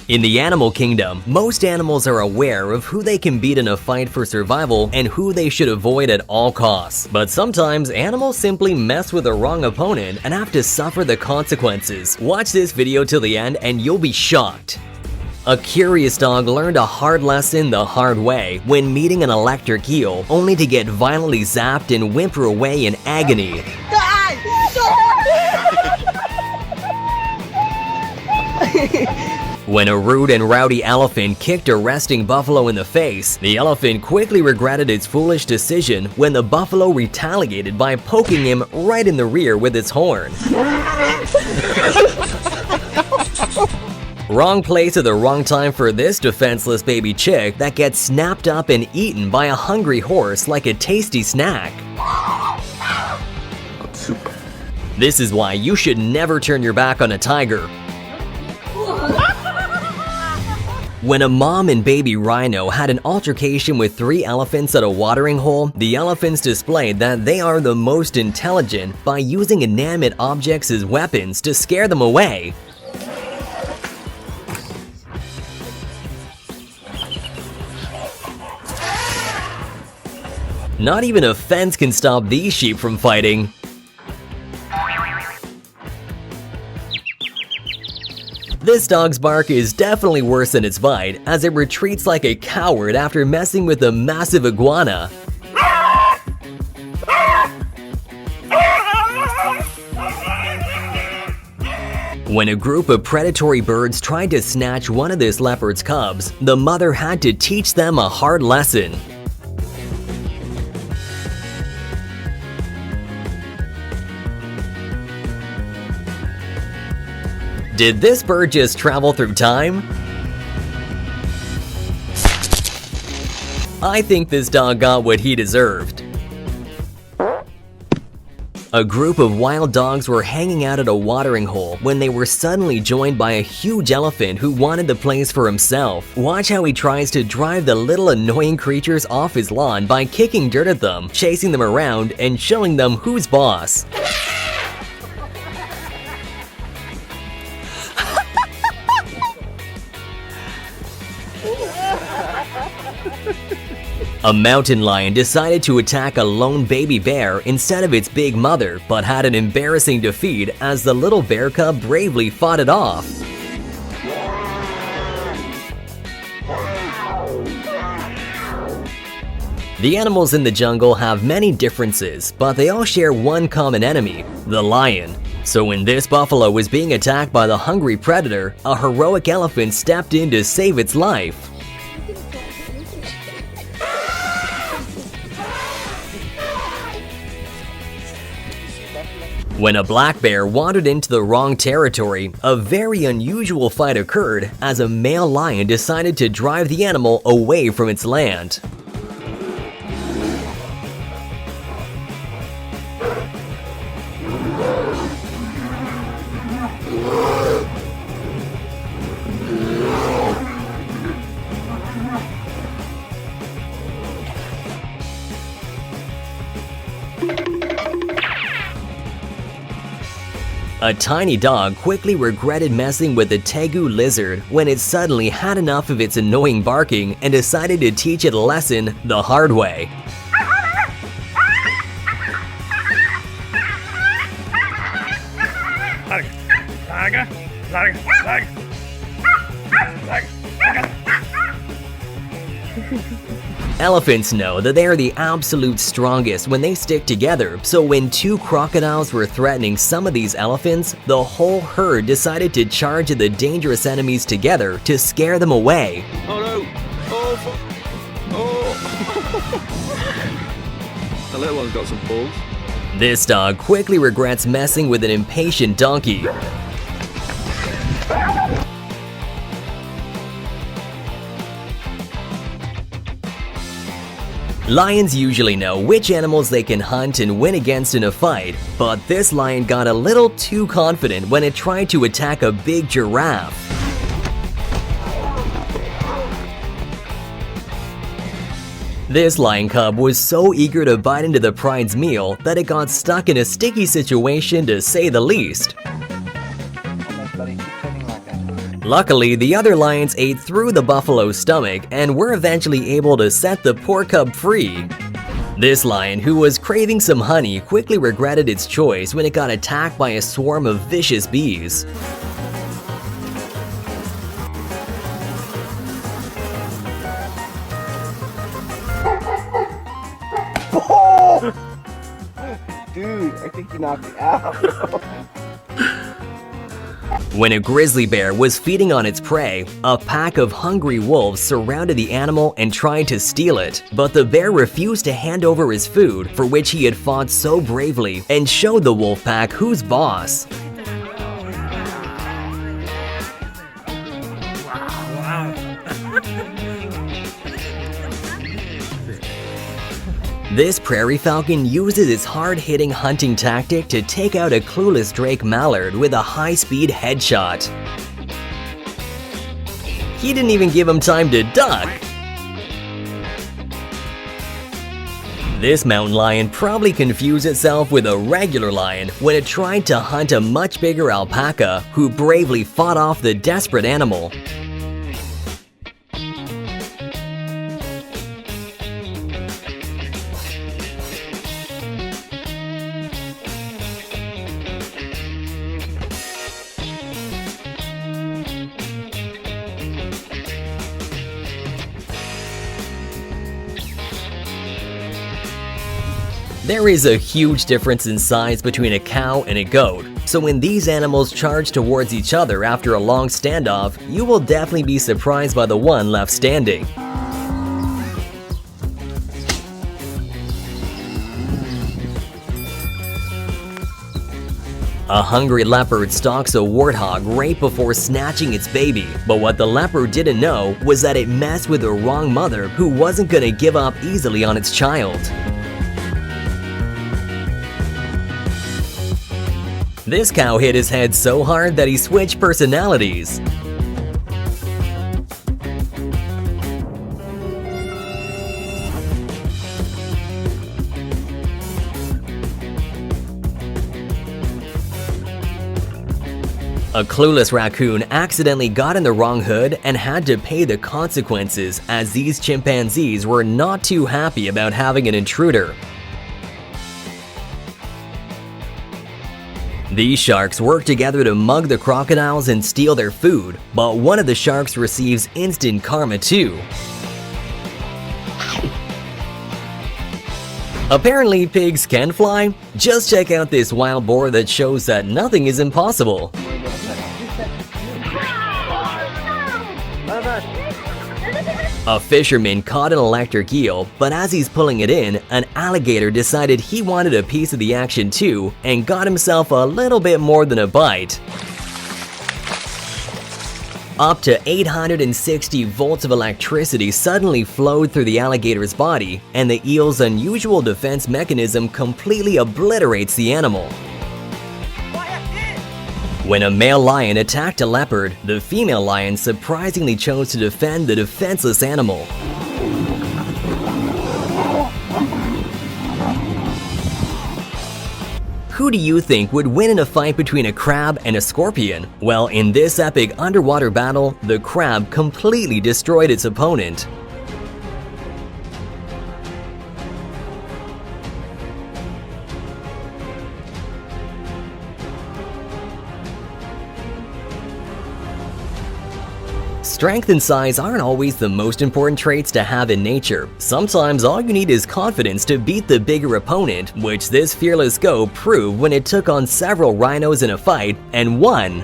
In the animal kingdom, most animals are aware of who they can beat in a fight for survival and who they should avoid at all costs. But sometimes animals simply mess with the wrong opponent and have to suffer the consequences. Watch this video till the end and you'll be shocked. A curious dog learned a hard lesson the hard way when meeting an electric eel, only to get violently zapped and whimper away in agony. When a rude and rowdy elephant kicked a resting buffalo in the face, the elephant quickly regretted its foolish decision when the buffalo retaliated by poking him right in the rear with its horn. Wrong place at the wrong time for this defenseless baby chick that gets snapped up and eaten by a hungry horse like a tasty snack. This is why you should never turn your back on a tiger. When a mom and baby rhino had an altercation with 3 elephants at a watering hole, the elephants displayed that they are the most intelligent by using inanimate objects as weapons to scare them away. Not even a fence can stop these sheep from fighting. This dog's bark is definitely worse than its bite, as it retreats like a coward after messing with a massive iguana. When a group of predatory birds tried to snatch one of this leopard's cubs, the mother had to teach them a hard lesson. Did this bird just travel through time? I think this dog got what he deserved. A group of wild dogs were hanging out at a watering hole when they were suddenly joined by a huge elephant who wanted the place for himself. Watch how he tries to drive the little annoying creatures off his lawn by kicking dirt at them, chasing them around, and showing them who's boss. A mountain lion decided to attack a lone baby bear instead of its big mother, but had an embarrassing defeat as the little bear cub bravely fought it off. The animals in the jungle have many differences, but they all share one common enemy, the lion. So when this buffalo was being attacked by the hungry predator, a heroic elephant stepped in to save its life. When a black bear wandered into the wrong territory, a very unusual fight occurred as a male lion decided to drive the animal away from its land. A tiny dog quickly regretted messing with the tegu lizard when it suddenly had enough of its annoying barking and decided to teach it a lesson the hard way. Elephants know that they are the absolute strongest when they stick together, so when 2 crocodiles were threatening some of these elephants, the whole herd decided to charge at the dangerous enemies together to scare them away. Oh no! Oh! The little one's got some balls. This dog quickly regrets messing with an impatient donkey. Lions usually know which animals they can hunt and win against in a fight, but this lion got a little too confident when it tried to attack a big giraffe. This lion cub was so eager to bite into the pride's meal that it got stuck in a sticky situation to say the least. Luckily, the other lions ate through the buffalo's stomach and were eventually able to set the poor cub free. This lion, who was craving some honey, quickly regretted its choice when it got attacked by a swarm of vicious bees. Dude, I think you knocked me out. When a grizzly bear was feeding on its prey, a pack of hungry wolves surrounded the animal and tried to steal it. But the bear refused to hand over his food, for which he had fought so bravely, and showed the wolf pack who's boss. This prairie falcon uses its hard-hitting hunting tactic to take out a clueless drake mallard with a high-speed headshot. He didn't even give him time to duck. This mountain lion probably confused itself with a regular lion when it tried to hunt a much bigger alpaca, who bravely fought off the desperate animal. There is a huge difference in size between a cow and a goat, so when these animals charge towards each other after a long standoff, you will definitely be surprised by the one left standing. A hungry leopard stalks a warthog right before snatching its baby, but what the leopard didn't know was that it messed with the wrong mother who wasn't gonna give up easily on its child. This cow hit his head so hard that he switched personalities. A clueless raccoon accidentally got in the wrong hood and had to pay the consequences, as these chimpanzees were not too happy about having an intruder. These sharks work together to mug the crocodiles and steal their food, but one of the sharks receives instant karma too. Apparently pigs can fly. Just check out this wild boar that shows that nothing is impossible. A fisherman caught an electric eel, but as he's pulling it in, an alligator decided he wanted a piece of the action too and got himself a little bit more than a bite. Up to 860 volts of electricity suddenly flowed through the alligator's body, and the eel's unusual defense mechanism completely obliterates the animal. When a male lion attacked a leopard, the female lion surprisingly chose to defend the defenseless animal. Who do you think would win in a fight between a crab and a scorpion? Well, in this epic underwater battle, the crab completely destroyed its opponent. Strength and size aren't always the most important traits to have in nature. Sometimes all you need is confidence to beat the bigger opponent, which this fearless goat proved when it took on several rhinos in a fight and won.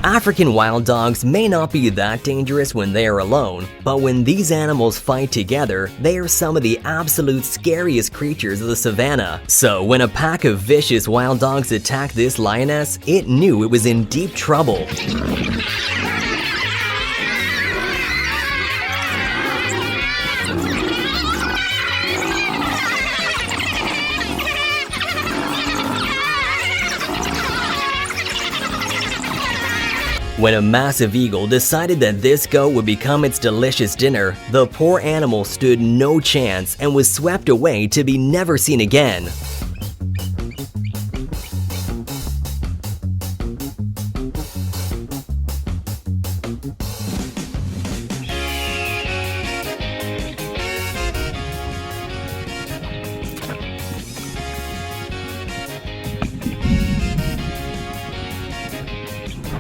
African wild dogs may not be that dangerous when they are alone, but when these animals fight together, they are some of the absolute scariest creatures of the savannah. So when a pack of vicious wild dogs attacked this lioness, it knew it was in deep trouble. When a massive eagle decided that this goat would become its delicious dinner, the poor animal stood no chance and was swept away to be never seen again.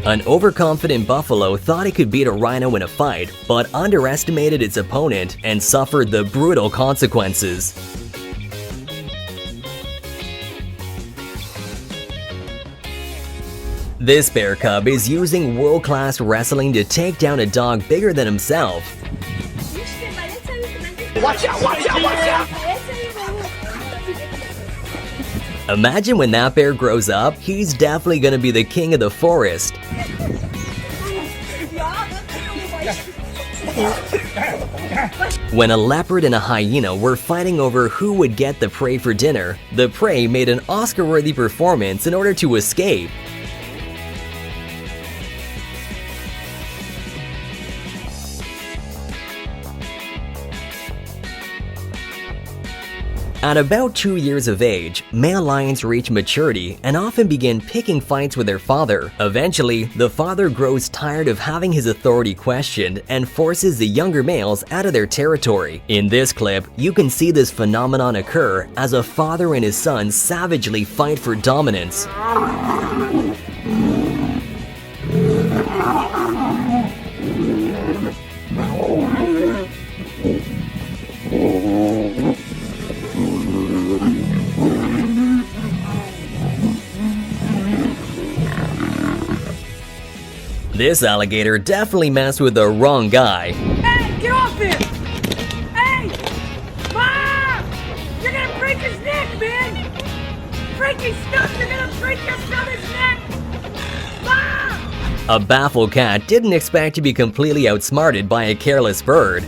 An overconfident buffalo thought it could beat a rhino in a fight, but underestimated its opponent and suffered the brutal consequences. This bear cub is using world-class wrestling to take down a dog bigger than himself. Watch out, watch out, watch out! Imagine when that bear grows up, he's definitely gonna be the king of the forest. When a leopard and a hyena were fighting over who would get the prey for dinner, the prey made an Oscar-worthy performance in order to escape. At about 2 years of age, male lions reach maturity and often begin picking fights with their father. Eventually, the father grows tired of having his authority questioned and forces the younger males out of their territory. In this clip, you can see this phenomenon occur as a father and his son savagely fight for dominance. This alligator definitely messed with the wrong guy. Hey, get off him! Hey! Mom! You're gonna break his neck, man! Freaky stuff! You're gonna break your brother's neck! Mom! A baffled cat didn't expect to be completely outsmarted by a careless bird.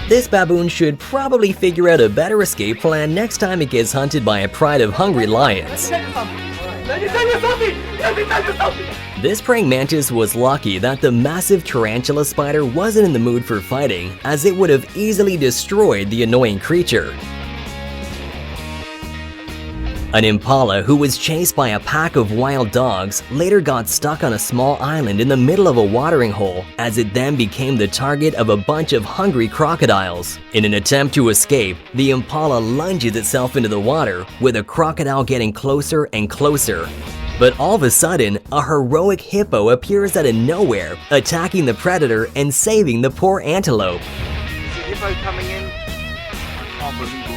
This baboon should probably figure out a better escape plan next time it gets hunted by a pride of hungry lions. This praying mantis was lucky that the massive tarantula spider wasn't in the mood for fighting, as it would have easily destroyed the annoying creature. An impala who was chased by a pack of wild dogs later got stuck on a small island in the middle of a watering hole, as it then became the target of a bunch of hungry crocodiles. In an attempt to escape, the impala lunges itself into the water, with a crocodile getting closer and closer. But all of a sudden, a heroic hippo appears out of nowhere, attacking the predator and saving the poor antelope. Hippo coming in. Unbelievable.